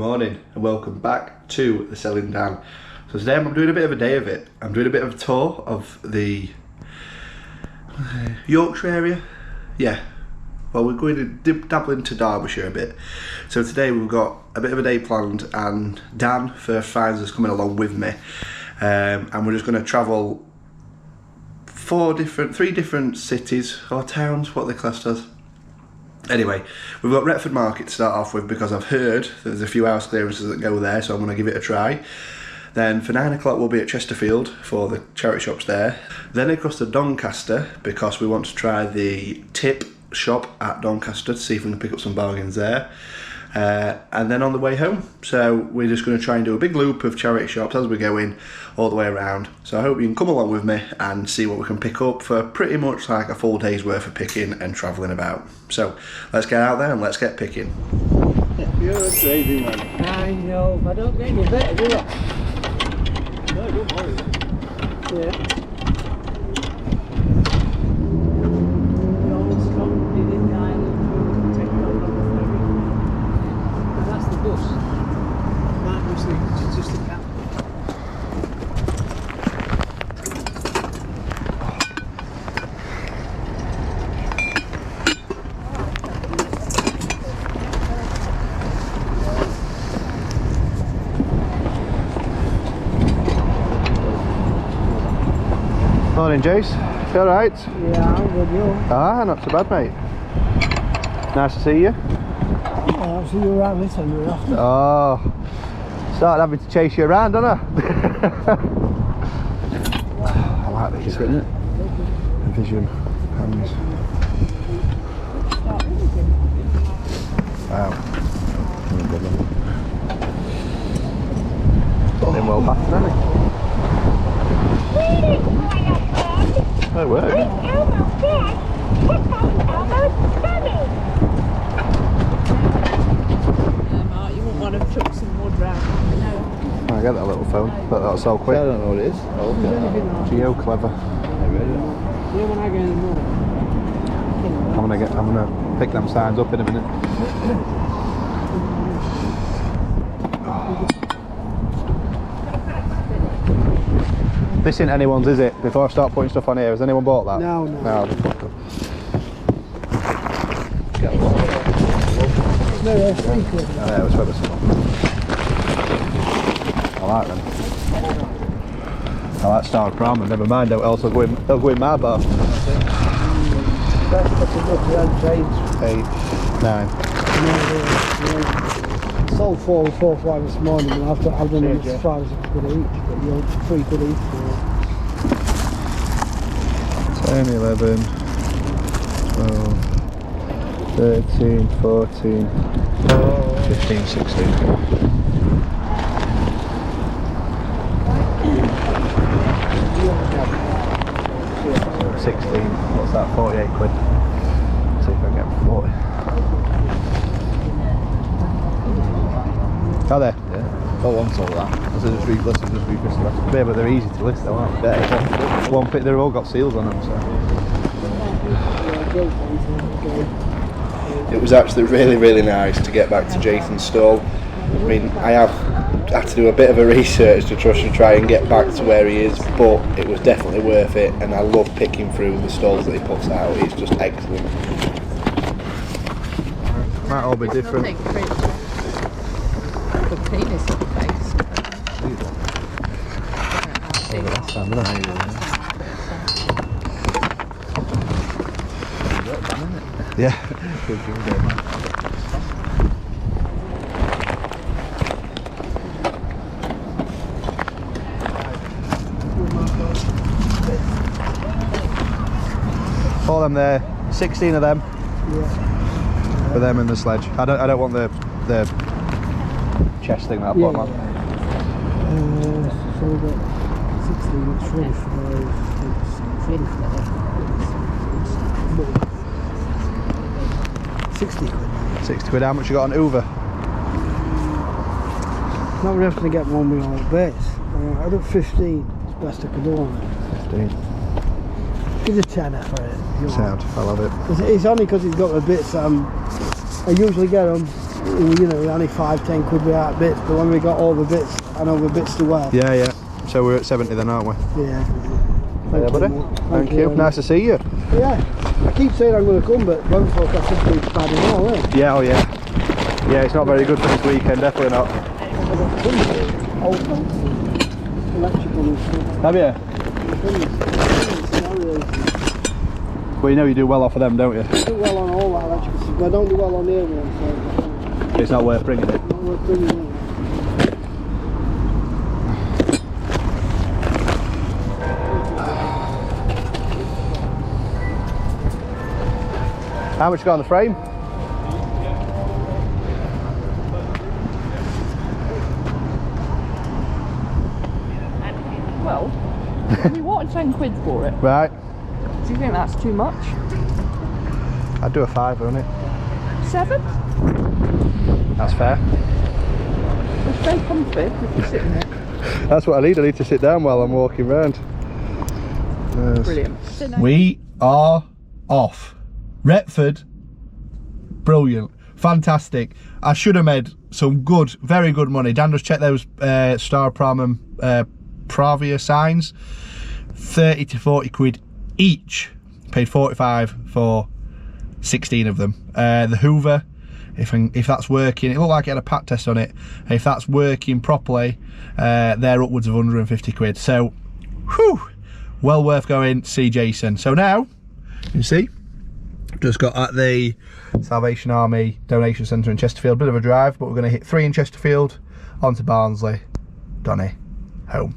morning and welcome back to the Selling Dan. So today I'm doing a bit of a day of it. I'm doing a bit of a tour of the Yorkshire area. Yeah, well, we're going to dabble into Derbyshire a bit. So today we've got a bit of a day planned, and Dan, First Finds, is coming along with me, and we're just going to travel three different cities or towns, what they classed as. Anyway, we've got Retford Market to start off with because I've heard there's a few house clearances that go there, so I'm going to give it a try. Then for 9 o'clock we'll be at Chesterfield for the charity shops there. Then across to Doncaster because we want to try the tip shop at Doncaster to see if we can pick up some bargains there. And then on the way home, so we're just going to try and do a big loop of charity shops as we go in all the way around. So I hope you can come along with me and see what we can pick up for pretty much like a full day's worth of picking and travelling about. So let's get out there and let's get picking. You're a crazy man. I know, I don't get any better, do I? No, don't worry. Yeah. The old strong did in the island, take it over on the ferry. And that's the bus. That was just the cap. Morning, Jace. You alright? Yeah, I'm good, you? Ah, not so bad, mate. Nice to see you. Yeah, I'll see you around this end after. Oh, started having to chase you around, don't I? I like these, isn't it? Vision hands. Wow. Been well packed, hasn't it? Oh, it works. Mark, you wouldn't want to chuck some wood round. No. I get that little phone, but that's so quick. I don't know what it is. Oh, okay. Geo clever. Yeah, when I go in the morning. I'm gonna pick them signs up in a minute. This isn't anyone's, is it? Before I start putting stuff on here, has anyone bought that? No. No, just fuck them. No, they're free good. Oh, yeah, it was for the summer. I like them. I like Star Pram, and never mind, they'll go in my bar. That's such a good round trades. 8, 9. Sold 4 and 4 5 this morning, and I've done it as far as it's good each, but you're 3 good each. 10, 11, 12, 13, 14, 15, 16. What's that? 48 quid. Let's see if I can get 40. Are they? Yeah. Got one sold that. I said just re-list and just re-list the rest. Yeah, but they're easy to list though, aren't they? Yeah. One pick, they've all got seals on them, so. It was actually really nice to get back to Jason's stall. I mean, I have had to do a bit of a research to try and get back to where he is, but it was definitely worth it, and I love picking through the stalls that he puts out. It's just excellent. Might all be different. Penis on the face. Last time, didn't I? Yeah. All them there, 16 of them. Yeah. For them in the sledge. I don't want the chest thing that I put on. So we've got 16, it's 60 quid. 60 quid, how much you got on Uber? Not really have to get one with all bits. I do 15, it's best I could do on it. 15. Give a tenner for it. Sound, I love it. It's only because he's got the bits I usually get them you know, only 5-10 quid without bits, but when we got all the bits and all the bits to wear. Yeah, yeah. So we're at 70 then, aren't we? Yeah. Yeah, buddy. Thank you. Nice to see you. Yeah. I keep saying I'm going to come, but won't forecast this week's bad at all, eh? Yeah, oh yeah. Yeah, it's not very good for this weekend, definitely not. I've got tons of old electrical and stuff. Have you? Scenarios. Well, you know you do well off of them, don't you? I do well on all that electrical stuff, but I don't do well on the other one, so It's not worth bringing it. not worth bringing it. How much you got on the frame? Well, we wanted 10 quid for it. Right. Do you think that's too much? I'd do a fiver on it. 7? That's fair. It's very comfy if you're sitting there. That's what I need. I need to sit down while I'm walking round. Yes. Brilliant. We are off. Retford, brilliant, fantastic. I should have made some good, very good money. Dan just checked those Star Pram and Pravia signs. 30 to 40 quid each. Paid 45 for 16 of them. The Hoover, if that's working, it looked like it had a pat test on it. If that's working properly, they're upwards of 150 quid. So, whew, well worth going to see Jason. So now, you see, just got at the Salvation Army donation centre in Chesterfield. Bit of a drive, but we're going to hit 3 in Chesterfield, onto Barnsley, Donny, home.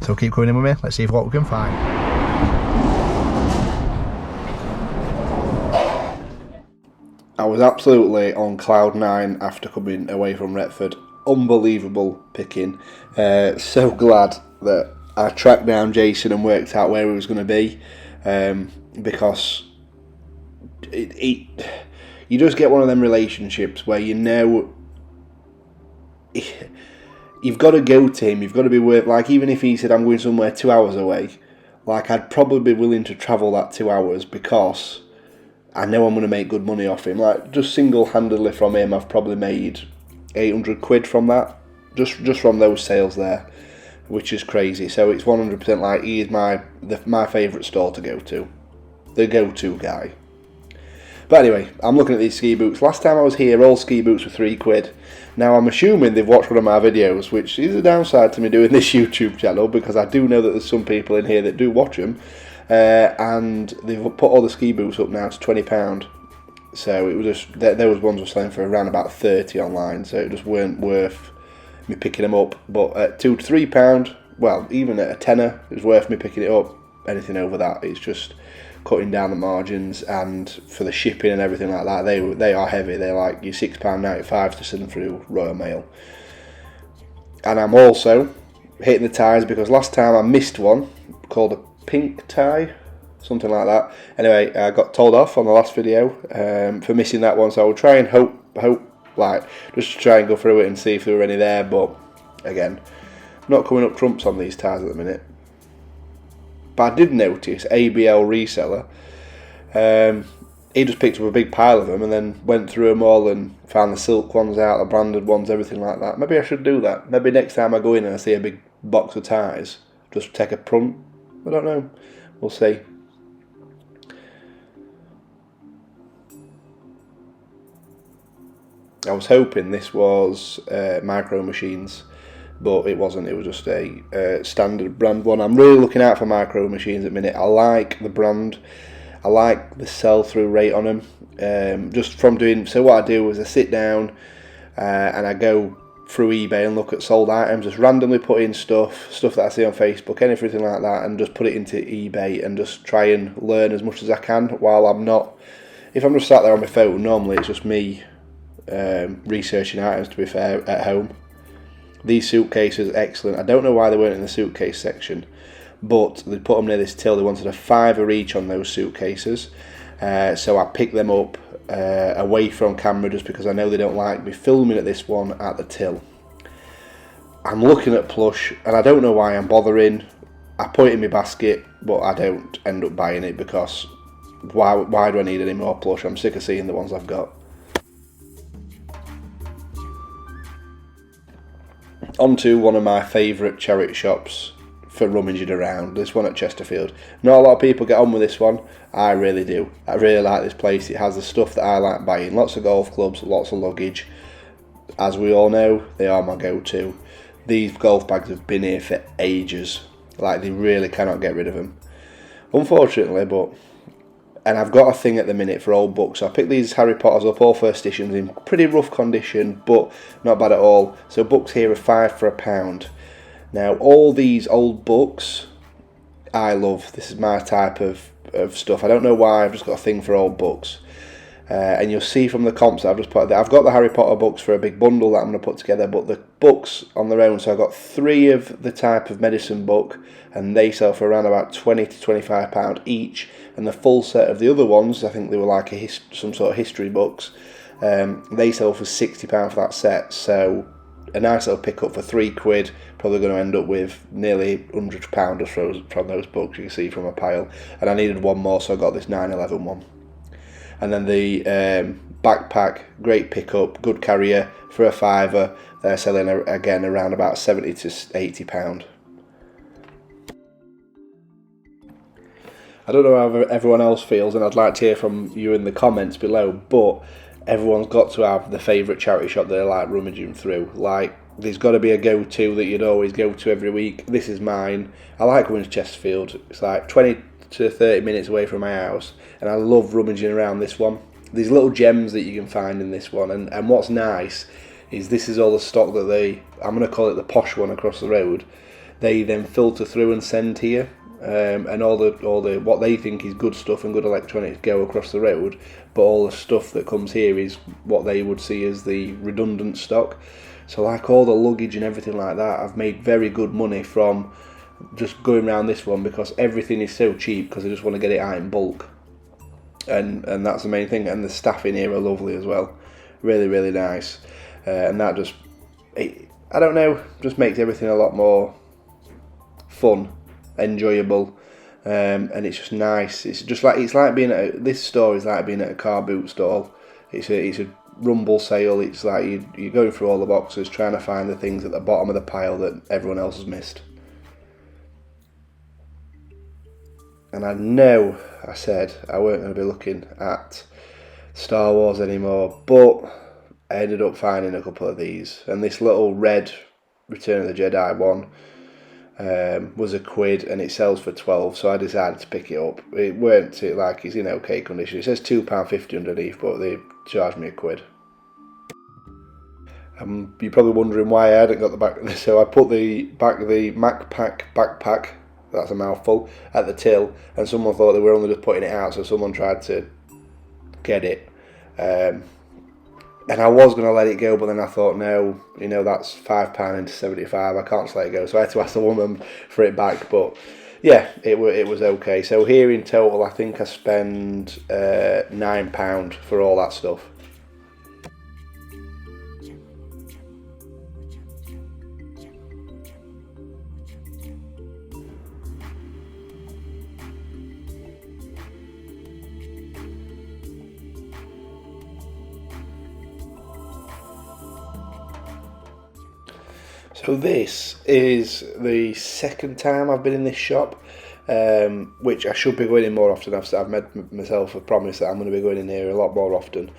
So keep coming in with me. Let's see what we can find. I was absolutely on cloud 9 after coming away from Retford. Unbelievable picking. So glad that I tracked down Jason and worked out where he was going to be, because you just get one of them relationships where you know you've got to go to him, you've got to be worth, like, even if he said I'm going somewhere 2 hours away, like, I'd probably be willing to travel that 2 hours because I know I'm going to make good money off him. Like, just single-handedly from him, I've probably made 800 quid from that, just from those sales there, which is crazy. So it's 100% like, he is my favourite store to go to, the go-to guy. But anyway, I'm looking at these ski boots. Last time I was here, all ski boots were 3 quid. Now, I'm assuming they've watched one of my videos, which is a downside to me doing this YouTube channel, because I do know that there's some people in here that do watch them, and they've put all the ski boots up now to £20. So it was just, those ones were selling for around about 30 online, so it just weren't worth me picking them up. But at £2 to £3, well, even at a tenner, it was worth me picking it up. Anything over that, it's just cutting down the margins, and for the shipping and everything like that, they are heavy. They're like your £6.95 to send through Royal Mail. And I'm also hitting the ties because last time I missed one called a pink tie, something like that. Anyway, I got told off on the last video for missing that one, so I will try and hope like just to try and go through it and see if there were any there. But again, not coming up trumps on these ties at the minute. But I did notice ABL reseller, he just picked up a big pile of them and then went through them all and found the silk ones out, the branded ones, everything like that. Maybe I should do that. Maybe next time I go in and I see a big box of ties, just take a punt. I don't know. We'll see. I was hoping this was Micro Machines, but it wasn't. It was just a standard brand one. I'm really looking out for Micro Machines at the minute. I like the brand. I like the sell-through rate on them. Just from doing, so what I do is I sit down and I go through eBay and look at sold items, just randomly put in stuff that I see on Facebook, anything like that, and just put it into eBay and just try and learn as much as I can while I'm not, if I'm just sat there on my phone, normally it's just me researching items, to be fair, at home. These suitcases, excellent. I don't know why they weren't in the suitcase section, but they put them near this till. They wanted a £5 each on those suitcases, so I picked them up away from camera just because I know they don't like me filming at this one at the till. I'm looking at plush and I don't know why I'm bothering. I put it in my basket, but I don't end up buying it because why do I need any more plush? I'm sick of seeing the ones I've got. On to one of my favourite charity shops for rummaging around, this one at Chesterfield. Not a lot of people get on with this one. I really do. I really like this place. It has the stuff that I like buying. Lots of golf clubs, lots of luggage. As we all know, they are my go-to. These golf bags have been here for ages. Like, they really cannot get rid of them. Unfortunately, but... And I've got a thing at the minute for old books. So I picked these Harry Potters up, all first editions, in pretty rough condition, but not bad at all. So books here are £5 for £1. Now, all these old books, I love. This is my type of stuff. I don't know why, I've just got a thing for old books. And you'll see from the comps that I've just put there, I've got the Harry Potter books for a big bundle that I'm going to put together, but the books on their own, so I've got 3 of the type of medicine book, and they sell for around about £20 to £25 each, and the full set of the other ones, I think they were like some sort of history books, they sell for £60 for that set, so a nice little pick-up for £3, probably going to end up with nearly £100 from those books, you can see from a pile, and I needed one more, so I got this 9/11 one. And then the backpack, great pickup, good carrier for a £5. They're selling again around about £70 to £80. I don't know how everyone else feels, and I'd like to hear from you in the comments below, but everyone's got to have the favourite charity shop they like rummaging through. Like, there's got to be a go-to that you'd always go to every week. This is mine. I like going to Chesterfield. It's like 20 to 30 minutes away from my house, and I love rummaging around this one. These little gems that you can find in this one, and what's nice is this is all the stock that I'm going to call it the posh one across the road, they then filter through and send here, and all the what they think is good stuff and good electronics go across the road, but all the stuff that comes here is what they would see as the redundant stock. So like all the luggage and everything like that, I've made very good money from just going around this one, because everything is so cheap, because I just want to get it out in bulk, and that's the main thing. And the staff in here are lovely as well, really, really nice, and that just, I don't know, just makes everything a lot more fun, enjoyable, and it's just nice. It's like being at this store is like being at a car boot stall. It's a rumble sale. It's like you're going through all the boxes trying to find the things at the bottom of the pile that everyone else has missed. And I know I said I weren't going to be looking at Star Wars anymore, but I ended up finding a couple of these. And this little red Return of the Jedi one was £1, and it sells for 12, so I decided to pick it up. It weren't like it's in okay condition. It says £2.50 underneath, but they charged me £1. You're probably wondering why I hadn't got the back. So I put the MacPack backpack, that's a mouthful, at the till, and someone thought they were only just putting it out, so someone tried to get it, and I was going to let it go, but then I thought, no, that's £5 into 75, I can't just let it go, so I had to ask the woman for it back. But yeah, it was okay. So here in total I think I spend £9 for all that stuff. So this is the second time I've been in this shop, which I should be going in more often. I've made myself a promise that I'm going to be going in here a lot more often.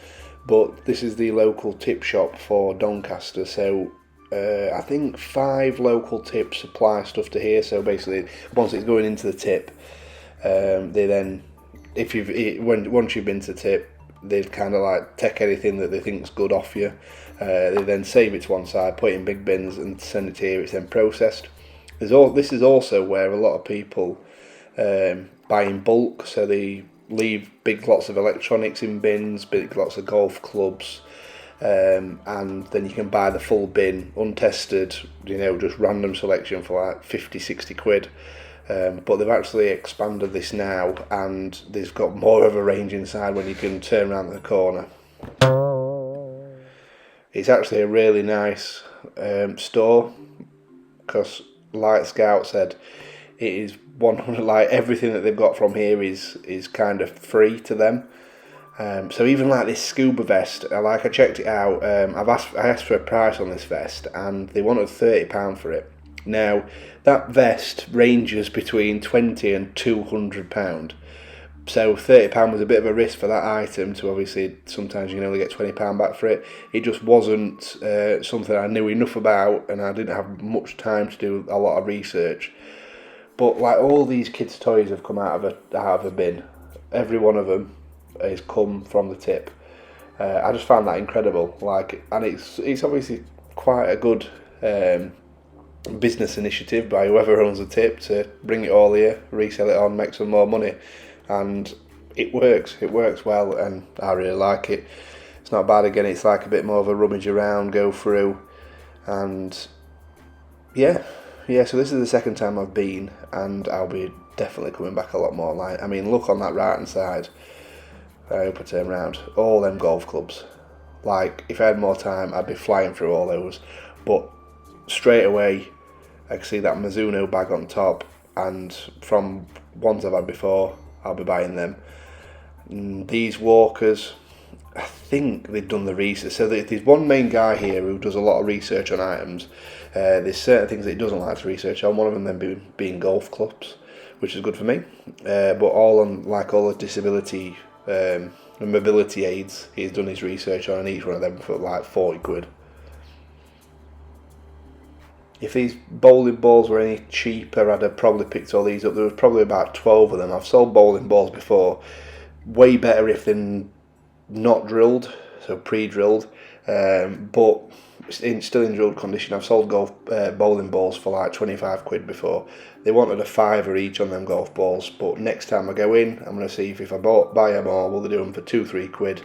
But this is the local tip shop for Doncaster. So I think 5 local tips supply stuff to here. So basically, once it's going into the tip, they then, once you've been to the tip, they'd kind of like take anything that they think's good off you. They then save it to one side, put it in big bins and send it here. It's then processed. This is also where a lot of people buy in bulk, so they leave big lots of electronics in bins, big lots of golf clubs, and then you can buy the full bin, untested, just random selection for like 50-60 quid. But they've actually expanded this now, and they've got more of a range inside when you can turn around the corner. It's actually a really nice store, because like Scout said, it is 100, like everything that they've got from here is kind of free to them, So even like this scuba vest, I checked it out. I asked for a price on this vest, and they wanted £30 for it. Now that vest ranges between £20 and £200. So £30 was a bit of a risk for that item. To obviously, sometimes you can only get £20 back for it. It just wasn't something I knew enough about, and I didn't have much time to do a lot of research. But like all these kids' toys have come out of a bin. Every one of them has come from the tip. I just found that incredible. And it's obviously quite a good business initiative by whoever owns the tip to bring it all here, resell it on, make some more money, and it works. It works well, and I really like it. It's not bad. Again, it's like a bit more of a rummage around, go through, and yeah. So this is the second time I've been, and I'll be definitely coming back a lot more. Like, I mean, look on that right hand side. I hope I turn around. All them golf clubs. Like, if I had more time, I'd be flying through all those. But straight away, I can see that Mizuno bag on top, and from ones I've had before, I'll be buying them. These walkers, I think they've done the research. So there's one main guy here who does a lot of research on items. There's certain things that he doesn't like to research on. One of them then being golf clubs, which is good for me. But all the disability and mobility aids, he's done his research on each one of them for like 40 quid. If these bowling balls were any cheaper, I'd have probably picked all these up. There was probably about 12 of them. I've sold bowling balls before. Way better if they're not drilled, so pre-drilled, but still in drilled condition. I've sold bowling balls for like 25 quid before. They wanted a £5 each on them golf balls, but next time I go in, I'm going to see if I buy them all, will they do them for 2-3 quid,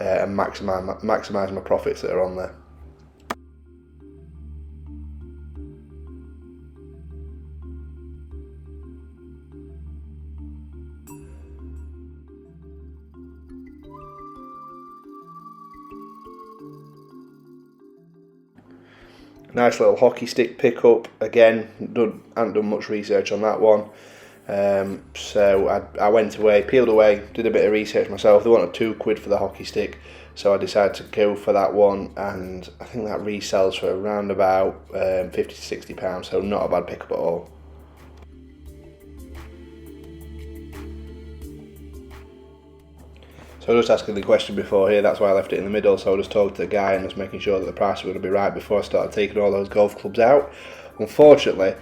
and maximise my profits that are on there. Nice little hockey stick pickup. Again, hadn't done much research on that one. So I went away, peeled away, did a bit of research myself. They wanted 2 quid for the hockey stick, so I decided to go for that one, and I think that resells for around about £50 to £60, so not a bad pickup at all. So I was just asking the question before here, that's why I left it in the middle, so I just talked to the guy and was making sure that the price was going to be right before I started taking all those golf clubs out. Unfortunately,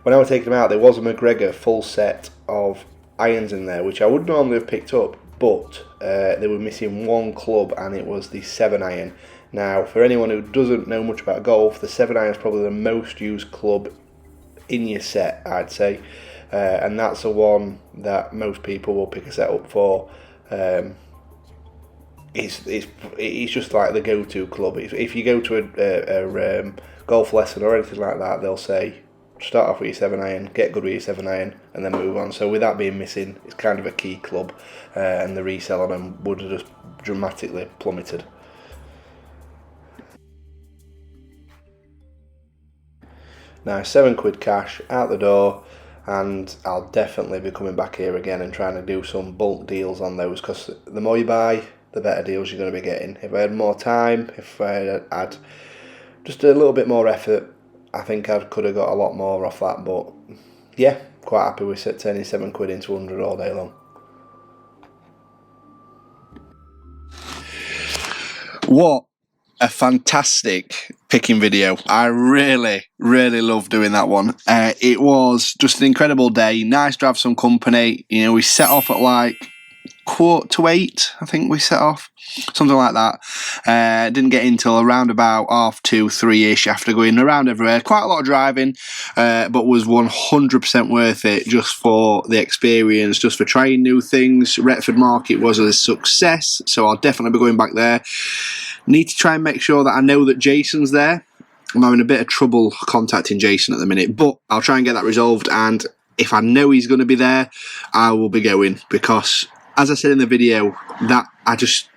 when I was taking them out, there was a McGregor full set of irons in there, which I would normally have picked up, but they were missing one club, and it was the 7-iron. Now, for anyone who doesn't know much about golf, the 7-iron is probably the most used club in your set, I'd say, and that's the one that most people will pick a set up for. It's just like the go-to club. If you go to a golf lesson or anything like that, they'll say start off with your 7-iron, get good with your 7-iron, and then move on. So with that being missing, it's kind of a key club, and the resale on them would have just dramatically plummeted. Now, 7 quid cash out the door, and I'll definitely be coming back here again and trying to do some bulk deals on those, because the more you buy, the better deals you're going to be getting. If I had more time, if I had just a little bit more effort, I think I could have got a lot more off that. But yeah, quite happy with turning 7 quid into 100 all day long. What a fantastic picking video. I really love doing that one. It was just an incredible day. Nice to have some company. You know, we set off at like 7:45, I think we set off, something like that. Didn't get in till around about 2:30, 3ish after going around everywhere. Quite a lot of driving, but was 100% worth it just for the experience, just for trying new things. Retford Market was a success, so I'll definitely be going back there. Need to try and make sure that I know that Jason's there. I'm having a bit of trouble contacting Jason at the minute, but I'll try and get that resolved, and if I know he's going to be there, I will be going, because as I said in the video, that I just,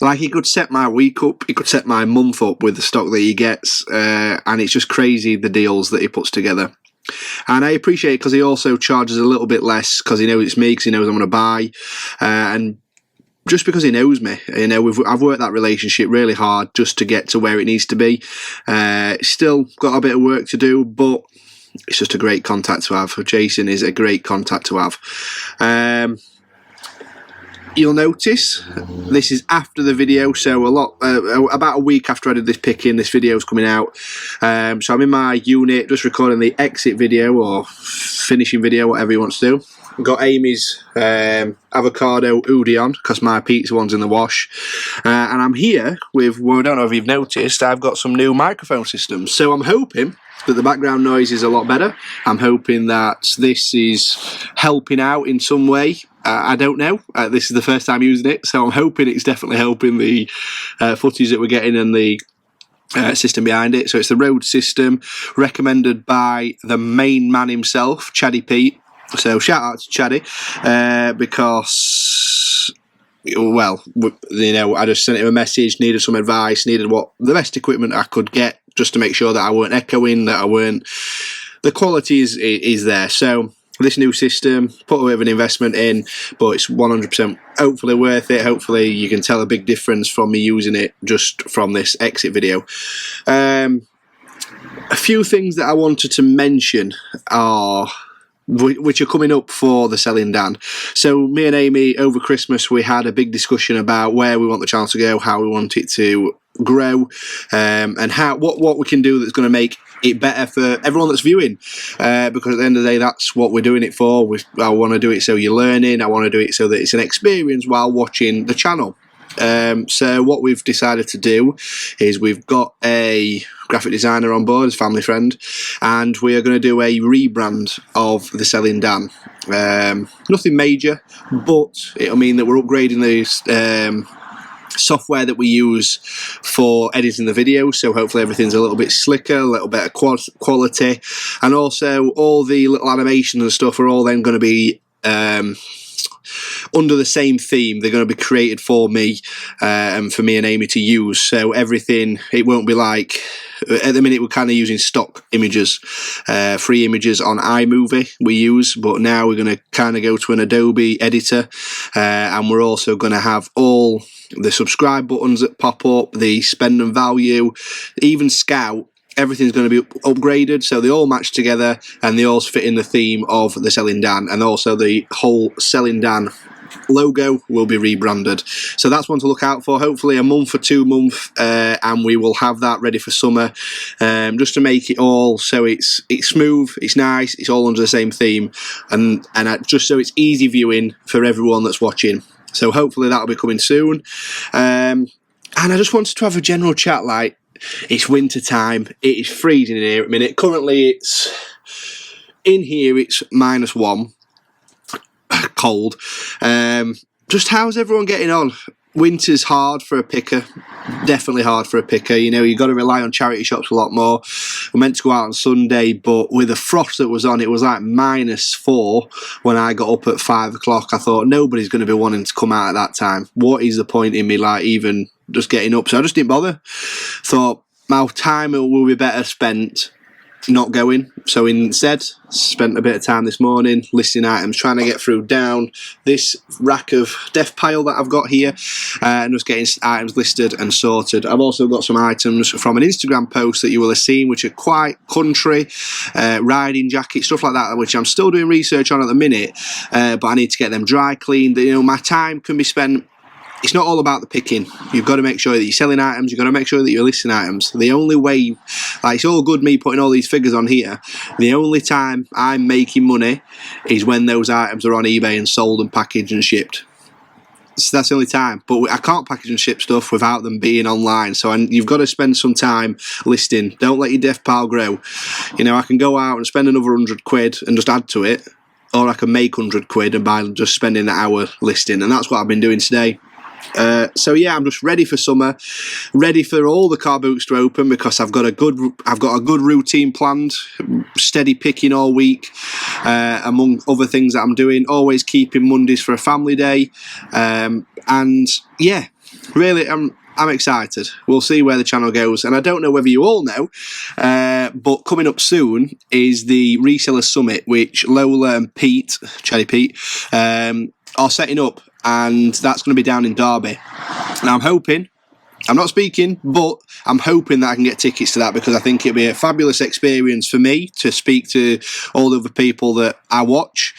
like, he could set my week up, he could set my month up with the stock that he gets, and it's just crazy the deals that he puts together. And I appreciate it because he also charges a little bit less, because he knows it's me, because he knows I'm going to buy, and just because he knows me, you know, I've worked that relationship really hard just to get to where it needs to be. Still got a bit of work to do, but it's just a great contact to have. Jason is a great contact to have. You'll notice this is after the video, so about a week after I did this picking, this video's coming out. So I'm in my unit just recording the exit video or finishing video, whatever you want to do. I've got Amy's avocado udon because my pizza one's in the wash, and I'm here with, well, I don't know if you've noticed, I've got some new microphone systems, so I'm hoping that the background noise is a lot better. I'm hoping that this is helping out in some way. I don't know. This is the first time using it, so I'm hoping it's definitely helping the footage that we're getting and the system behind it. So it's the Rode system, recommended by the main man himself, Chaddy Pete. So shout out to Chaddy, because, well, you know, I just sent him a message, needed some advice, needed the best equipment I could get just to make sure that I weren't echoing, that the quality is there. So this new system, put a bit of an investment in, but it's 100% hopefully worth it. Hopefully you can tell a big difference from me using it just from this exit video. A few things that I wanted to mention are, which are coming up for the Selling Dan. So me and Amy over Christmas, we had a big discussion about where we want the channel to go, how we want it to grow, and what we can do that's going to make it better for everyone that's viewing, because at the end of the day, that's what we're doing it for. I want to do it so you're learning. I want to do it so that it's an experience while watching the channel. So what we've decided to do is we've got a graphic designer on board, as a family friend, and we are going to do a rebrand of the Selling Dan. Nothing major, but it'll mean that we're upgrading the software that we use for editing the video, so hopefully everything's a little bit slicker, a little better quality, and also all the little animations and stuff are all then going to be under the same theme. They're going to be created for me and for me and Amy to use, so everything, it won't be like, at the minute we're kind of using stock images, free images on iMovie we use, but now we're going to kind of go to an Adobe editor, and we're also going to have all the subscribe buttons that pop up, the spend and value, even Scout. Everything's going to be upgraded, so they all match together and they all fit in the theme of the Selling Dan, and also the whole Selling Dan logo will be rebranded. So that's one to look out for. Hopefully a month or 2 months, and we will have that ready for summer, just to make it all so it's smooth, it's nice, it's all under the same theme, and just so it's easy viewing for everyone that's watching. So hopefully that'll be coming soon. And I just wanted to have a general chat. Like, it's winter time, it is freezing in here at the minute. Currently it's in here, it's -1, cold. Just how's everyone getting on? Winter's hard for a picker, definitely hard for a picker. You know, you've got to rely on charity shops a lot more. We're meant to go out on Sunday, but with the frost that was on, it was like -4 when I got up at 5 o'clock. I thought nobody's going to be wanting to come out at that time. What is the point in me, like, even just getting up? So I just didn't bother. Thought my time will be better spent not going, so instead spent a bit of time this morning listing items, trying to get through down this rack of death pile that I've got here, and just getting items listed and sorted. I've also got some items from an Instagram post that you will have seen, which are quite country, riding jackets, stuff like that, which I'm still doing research on at the minute, but I need to get them dry cleaned. You know, my time can be spent. It's not all about the picking. You've got to make sure that you're selling items. You've got to make sure that you're listing items. The only way, like, it's all good me putting all these figures on here. The only time I'm making money is when those items are on eBay and sold and packaged and shipped. So that's the only time. But I can't package and ship stuff without them being online. So you've got to spend some time listing. Don't let your death pile grow. You know, I can go out and spend another 100 quid and just add to it, or I can make 100 quid and by just spending the hour listing. And that's what I've been doing today. So yeah, I'm just ready for summer, ready for all the car boots to open, because I've got a good routine planned, steady picking all week, among other things that I'm doing. Always keeping Mondays for a family day, and yeah, really, I'm excited. We'll see where the channel goes, and I don't know whether you all know, but coming up soon is the Reseller Summit, which Lola and Pete, Cherry Pete, are setting up. and that's going to be down in Derby. Now I'm hoping, I'm not speaking, but I'm hoping that I can get tickets to that, because I think it'll be a fabulous experience for me to speak to all the other people that I watch.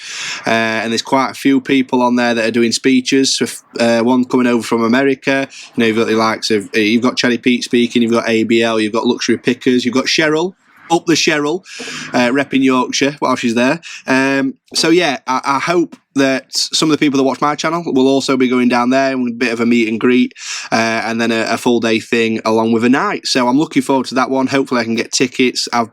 And there's quite a few people on there that are doing speeches. One coming over from America. You know, you've got the likes of, you've got Cherry Pete speaking, you've got ABL, you've got Luxury Pickers, you've got Cheryl. Up the Cheryl, repping Yorkshire while she's there. So yeah, I hope that some of the people that watch my channel will also be going down there with a bit of a meet and greet, and then a full day thing along with a night. So I'm looking forward to that one. Hopefully I can get tickets. I've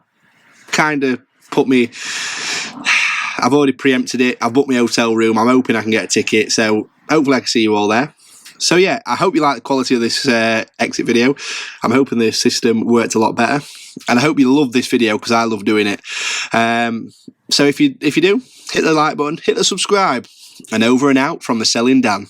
kind of I've already preempted it. I've booked my hotel room. I'm hoping I can get a ticket. So hopefully I can see you all there. So yeah, I hope you like the quality of this exit video. I'm hoping the system worked a lot better, and I hope you love this video because I love doing it. So if you do, hit the like button, hit the subscribe, and over and out from the Selling Dan.